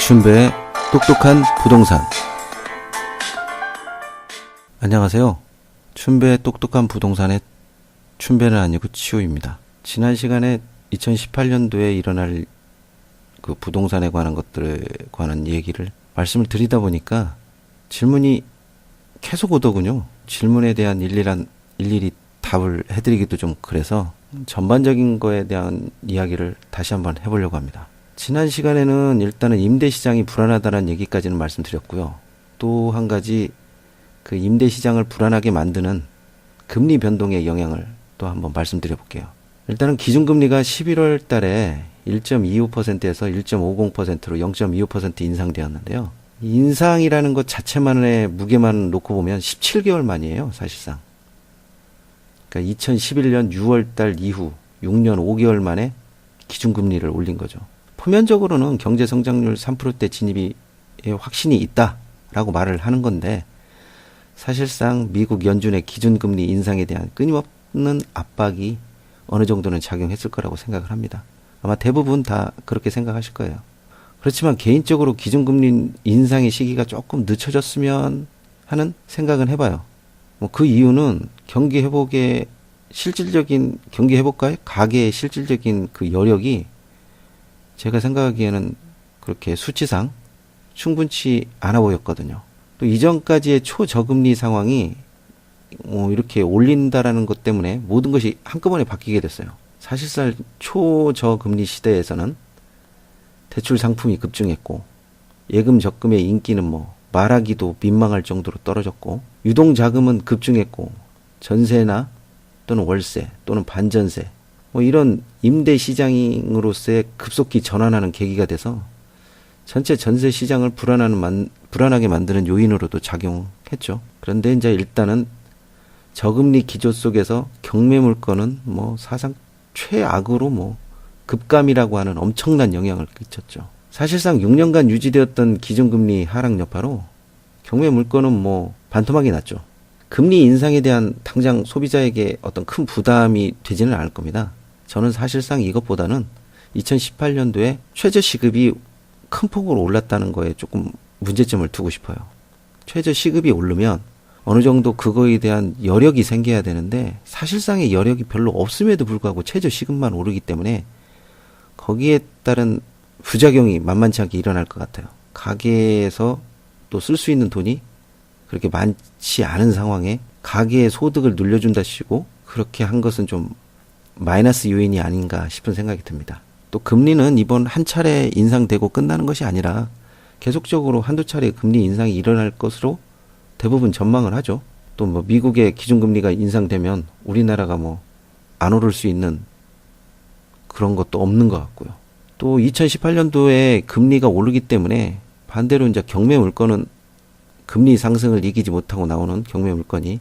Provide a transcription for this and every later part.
춘배의 똑똑한 부동산. 안녕하세요. 춘배의 똑똑한 부동산의 춘배는 아니고 치우입니다. 지난 시간에 2018년도에 일어날 그 부동산에 관한 것들에 관한 얘기를 말씀을 드리다 보니까 질문이 계속 오더군요. 질문에 대한 일일이 답을 해드리기도 좀 그래서 전반적인 거에 대한 이야기를 다시 한번 해보려고 합니다. 지난 시간에는 일단은 임대시장이 불안하다는 얘기까지는 말씀드렸고요. 또 한 가지 그 임대시장을 불안하게 만드는 금리 변동의 영향을 또 한번 말씀드려 볼게요. 일단은 기준금리가 11월 달에 1.25%에서 1.50%로 0.25% 인상되었는데요. 인상이라는 것 자체만의 무게만 놓고 보면 17개월 만이에요, 사실상. 그러니까 2011년 6월 달 이후 6년 5개월 만에 기준금리를 올린 거죠. 표면적으로는 경제 성장률 3%대 진입이 확신이 있다라고 말을 하는 건데, 사실상 미국 연준의 기준금리 인상에 대한 끊임없는 압박이 어느 정도는 작용했을 거라고 생각을 합니다. 아마 대부분 다 그렇게 생각하실 거예요. 그렇지만 개인적으로 기준금리 인상의 시기가 조금 늦춰졌으면 하는 생각은 해봐요. 그 이유는 경기 회복의 실질적인 경기 회복과의 가계의 실질적인 그 여력이 제가 생각하기에는 그렇게 수치상 충분치 않아 보였거든요. 또 이전까지의 초저금리 상황이 이렇게 올린다라는 것 때문에 모든 것이 한꺼번에 바뀌게 됐어요. 사실상 초저금리 시대에서는 대출 상품이 급증했고, 예금 적금의 인기는 말하기도 민망할 정도로 떨어졌고, 유동자금은 급증했고, 전세나 또는 월세 또는 반전세 이런 임대시장으로서의 급속히 전환하는 계기가 돼서 전체 전세 시장을 불안하게 만드는 요인으로도 작용했죠. 그런데 이제 일단은 저금리 기조 속에서 경매 물건은 사상 최악으로 급감이라고 하는 엄청난 영향을 끼쳤죠. 사실상 6년간 유지되었던 기준금리 하락 여파로 경매 물건은 반토막이 났죠. 금리 인상에 대한 당장 소비자에게 어떤 큰 부담이 되지는 않을 겁니다. 저는 사실상 이것보다는 2018년도에 최저시급이 큰 폭으로 올랐다는 거에 조금 문제점을 두고 싶어요. 최저시급이 오르면 어느 정도 그거에 대한 여력이 생겨야 되는데, 사실상의 여력이 별로 없음에도 불구하고 최저시급만 오르기 때문에 거기에 따른 부작용이 만만치 않게 일어날 것 같아요. 가게에서 또 쓸 수 있는 돈이 그렇게 많지 않은 상황에 가계의 소득을 늘려준다시고 그렇게 한 것은 좀 마이너스 요인이 아닌가 싶은 생각이 듭니다. 또 금리는 이번 한 차례 인상되고 끝나는 것이 아니라 계속적으로 한두 차례 금리 인상이 일어날 것으로 대부분 전망을 하죠. 또 미국의 기준금리가 인상되면 우리나라가 안 오를 수 있는 그런 것도 없는 것 같고요. 또 2018년도에 금리가 오르기 때문에 반대로 이제 경매 물건은 금리 상승을 이기지 못하고 나오는 경매 물건이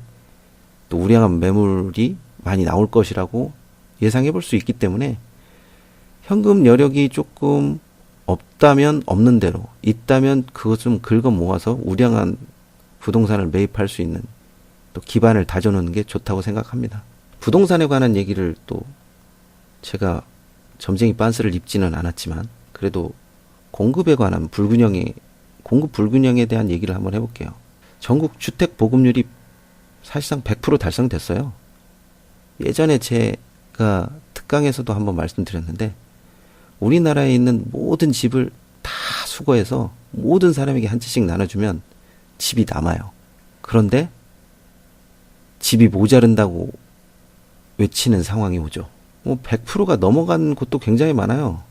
또 우량한 매물이 많이 나올 것이라고 예상해 볼 수 있기 때문에 현금 여력이 조금 없다면 없는 대로, 있다면 그것 좀 긁어 모아서 우량한 부동산을 매입할 수 있는 또 기반을 다져놓는 게 좋다고 생각합니다. 부동산에 관한 얘기를 또 제가 점쟁이 빤스를 입지는 않았지만 그래도 공급에 관한 공급 불균형에 대한 얘기를 한번 해볼게요. 전국 주택 보급률이 사실상 100% 달성됐어요. 예전에 제가 특강에서도 한번 말씀드렸는데, 우리나라에 있는 모든 집을 다 수거해서 모든 사람에게 한 채씩 나눠주면 집이 남아요. 그런데 집이 모자른다고 외치는 상황이 오죠. 100%가 넘어간 곳도 굉장히 많아요.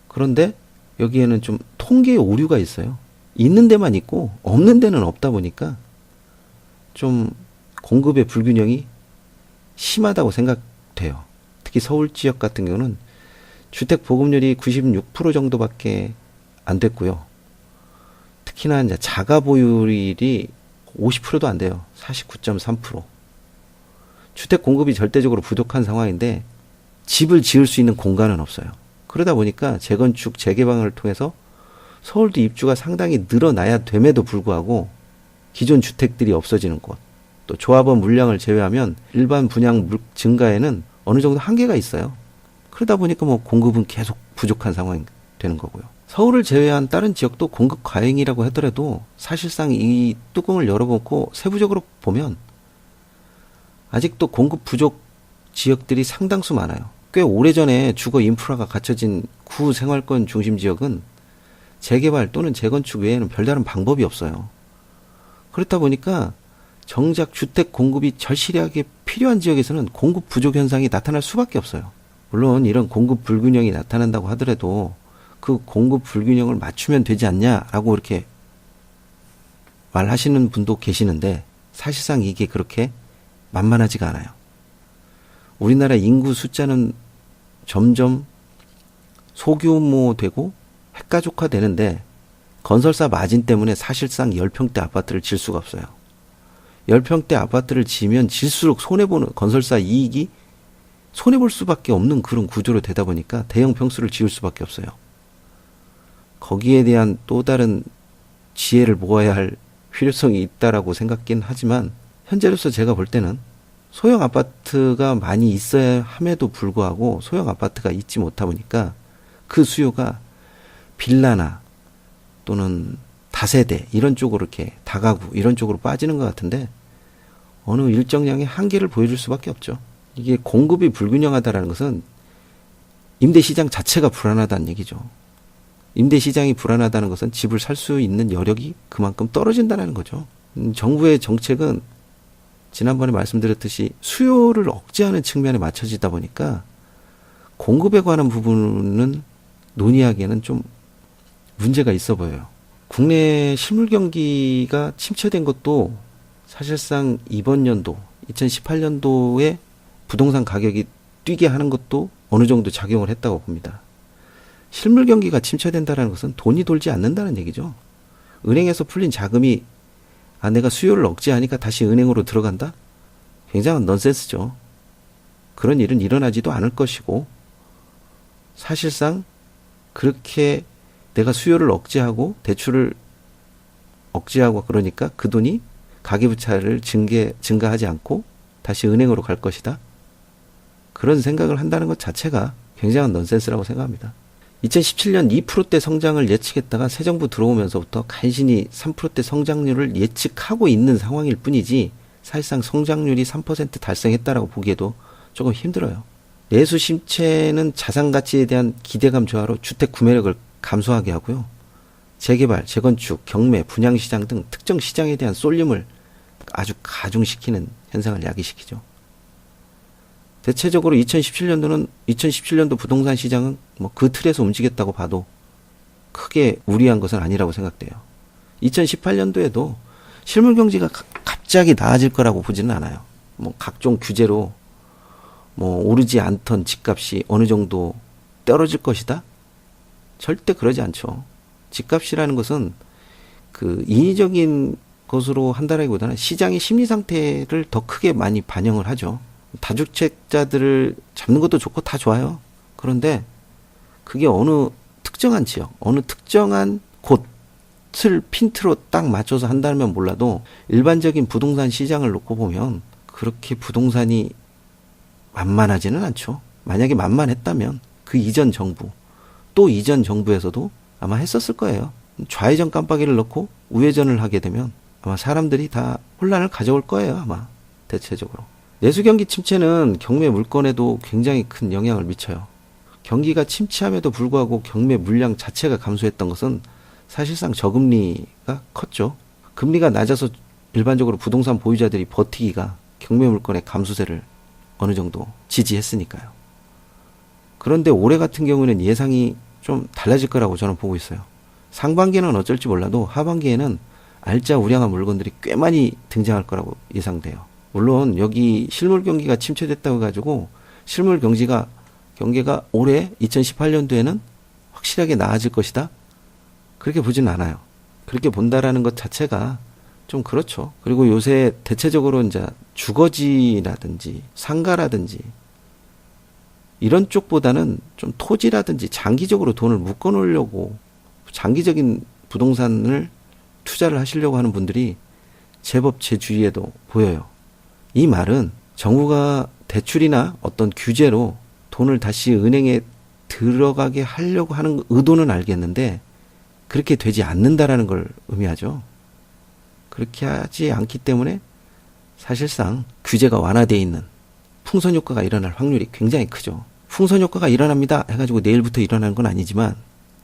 그런데 여기에는 좀 통계의 오류가 있어요. 있는 데만 있고 없는 데는 없다 보니까 좀 공급의 불균형이 심하다고 생각돼요. 특히 서울 지역 같은 경우는 주택 보급률이 96% 정도밖에 안 됐고요. 특히나 이제 자가 보유율이 50%도 안 돼요. 49.3%. 주택 공급이 절대적으로 부족한 상황인데 집을 지을 수 있는 공간은 없어요. 그러다 보니까 재건축, 재개방을 통해서 서울도 입주가 상당히 늘어나야 됨에도 불구하고 기존 주택들이 없어지는 곳, 또 조합원 물량을 제외하면 일반 분양 증가에는 어느 정도 한계가 있어요. 그러다 보니까 공급은 계속 부족한 상황이 되는 거고요. 서울을 제외한 다른 지역도 공급 과잉이라고 하더라도 사실상 이 뚜껑을 열어보고 세부적으로 보면 아직도 공급 부족 지역들이 상당수 많아요. 꽤 오래전에 주거 인프라가 갖춰진 구생활권 중심 지역은 재개발 또는 재건축 외에는 별다른 방법이 없어요. 그렇다 보니까 정작 주택 공급이 절실하게 필요한 지역에서는 공급 부족 현상이 나타날 수밖에 없어요. 물론 이런 공급 불균형이 나타난다고 하더라도 그 공급 불균형을 맞추면 되지 않냐라고 이렇게 말하시는 분도 계시는데 사실상 이게 그렇게 만만하지가 않아요. 우리나라 인구 숫자는 점점 소규모되고 핵가족화되는데 건설사 마진 때문에 사실상 10평대 아파트를 질 수가 없어요. 10평대 아파트를 지면 질수록 손해보는 건설사 이익이 손해볼 수밖에 없는 그런 구조로 되다 보니까 대형 평수를 지을 수밖에 없어요. 거기에 대한 또 다른 지혜를 모아야 할 필요성이 있다라고 생각긴 하지만 현재로서 제가 볼 때는 소형 아파트가 많이 있어야 함에도 불구하고 소형 아파트가 있지 못하 보니까 그 수요가 빌라나 또는 다세대 이런 쪽으로 이렇게 다가구 이런 쪽으로 빠지는 것 같은데 어느 일정량의 한계를 보여줄 수밖에 없죠. 이게 공급이 불균형하다라는 것은 임대시장 자체가 불안하다는 얘기죠. 임대시장이 불안하다는 것은 집을 살 수 있는 여력이 그만큼 떨어진다는 거죠. 정부의 정책은 지난번에 말씀드렸듯이 수요를 억제하는 측면에 맞춰지다 보니까 공급에 관한 부분은 논의하기에는 좀 문제가 있어 보여요. 국내 실물 경기가 침체된 것도 사실상 이번 연도 2018년도에 부동산 가격이 뛰게 하는 것도 어느 정도 작용을 했다고 봅니다. 실물 경기가 침체된다는 것은 돈이 돌지 않는다는 얘기죠. 은행에서 풀린 자금이 내가 수요를 억제하니까 다시 은행으로 들어간다? 굉장한 넌센스죠. 그런 일은 일어나지도 않을 것이고 사실상 그렇게 내가 수요를 억제하고 대출을 억제하고 그러니까 그 돈이 가계부채를 증가하지 않고 다시 은행으로 갈 것이다. 그런 생각을 한다는 것 자체가 굉장한 넌센스라고 생각합니다. 2017년 2%대 성장을 예측했다가 새 정부 들어오면서부터 간신히 3%대 성장률을 예측하고 있는 상황일 뿐이지 사실상 성장률이 3% 달성했다라고 보기에도 조금 힘들어요. 내수 심체는 자산 가치에 대한 기대감 저하로 주택 구매력을 감소하게 하고요. 재개발, 재건축, 경매, 분양시장 등 특정 시장에 대한 쏠림을 아주 가중시키는 현상을 야기시키죠. 대체적으로 2017년도 부동산 시장은 뭐 그 틀에서 움직였다고 봐도 크게 무리한 것은 아니라고 생각돼요. 2018년도에도 실물 경제가 갑자기 나아질 거라고 보지는 않아요. 뭐 각종 규제로 뭐 오르지 않던 집값이 어느 정도 떨어질 것이다? 절대 그러지 않죠. 집값이라는 것은 그 인위적인 것으로 한다라기보다는 시장의 심리 상태를 더 크게 많이 반영을 하죠. 다주택자들을 잡는 것도 좋고 다 좋아요. 그런데 그게 어느 특정한 지역, 어느 특정한 곳을 핀트로 딱 맞춰서 한다면 몰라도 일반적인 부동산 시장을 놓고 보면 그렇게 부동산이 만만하지는 않죠. 만약에 만만했다면 그 이전 정부, 또 이전 정부에서도 아마 했었을 거예요. 좌회전 깜빡이를 넣고 우회전을 하게 되면 아마 사람들이 다 혼란을 가져올 거예요. 아마 대체적으로. 내수 경기 침체는 경매 물건에도 굉장히 큰 영향을 미쳐요. 경기가 침체함에도 불구하고 경매 물량 자체가 감소했던 것은 사실상 저금리가 컸죠. 금리가 낮아서 일반적으로 부동산 보유자들이 버티기가 경매 물건의 감소세를 어느 정도 지지했으니까요. 그런데 올해 같은 경우는 예상이 좀 달라질 거라고 저는 보고 있어요. 상반기에는 어쩔지 몰라도 하반기에는 알짜 우량한 물건들이 꽤 많이 등장할 거라고 예상돼요. 물론 여기 실물 경기가 침체됐다고 해가지고 실물 경기가 올해 2018년도에는 확실하게 나아질 것이다? 그렇게 보진 않아요. 그렇게 본다라는 것 자체가 좀 그렇죠. 그리고 요새 대체적으로 이제 주거지라든지 상가라든지 이런 쪽보다는 좀 토지라든지 장기적으로 돈을 묶어 놓으려고 장기적인 부동산을 투자를 하시려고 하는 분들이 제법 제 주위에도 보여요. 이 말은 정부가 대출이나 어떤 규제로 돈을 다시 은행에 들어가게 하려고 하는 의도는 알겠는데 그렇게 되지 않는다라는 걸 의미하죠. 그렇게 하지 않기 때문에 사실상 규제가 완화되어 있는 풍선 효과가 일어날 확률이 굉장히 크죠. 풍선 효과가 일어납니다 해가지고 내일부터 일어나는 건 아니지만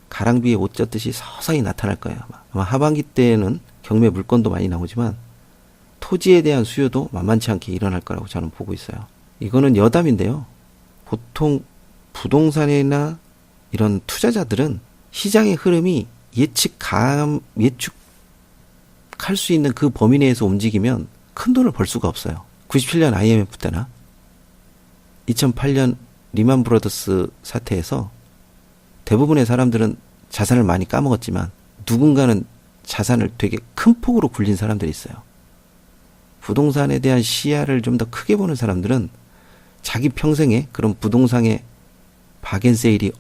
가랑비에 옷 젖듯이 서서히 나타날 거예요. 아마 하반기 때에는 경매 물건도 많이 나오지만 토지에 대한 수요도 만만치 않게 일어날 거라고 저는 보고 있어요. 이거는 여담인데요. 보통 부동산이나 이런 투자자들은 시장의 흐름이 예측할 수 있는 그 범위 내에서 움직이면 큰 돈을 벌 수가 없어요. 97년 IMF 때나 2008년 리만 브러더스 사태에서 대부분의 사람들은 자산을 많이 까먹었지만 누군가는 자산을 되게 큰 폭으로 굴린 사람들이 있어요. 부동산에 대한 시야를 좀 더 크게 보는 사람들은 자기 평생에 그런 부동산의 박앤세일이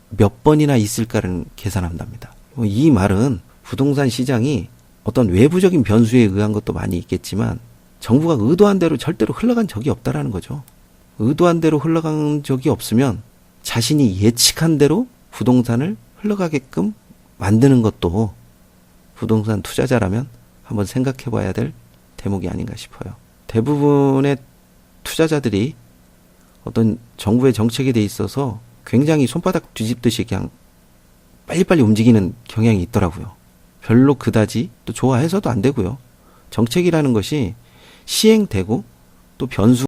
몇 번이나 있을까를 계산한답니다. 이 말은 부동산 시장이 어떤 외부적인 변수에 의한 것도 많이 있겠지만 정부가 의도한 대로 절대로 흘러간 적이 없다라는 거죠. 의도한 대로 흘러간 적이 없으면 자신이 예측한 대로 부동산을 흘러가게끔 만드는 것도 부동산 투자자라면 한번 생각해 봐야 될 대목이 아닌가 싶어요. 대부분의 투자자들이 어떤 정부의 정책에 대해 있어서 굉장히 손바닥 뒤집듯이 그냥 빨리빨리 움직이는 경향이 있더라고요. 별로 그다지 또 좋아해서도 안 되고요. 정책이라는 것이 시행되고 또 변수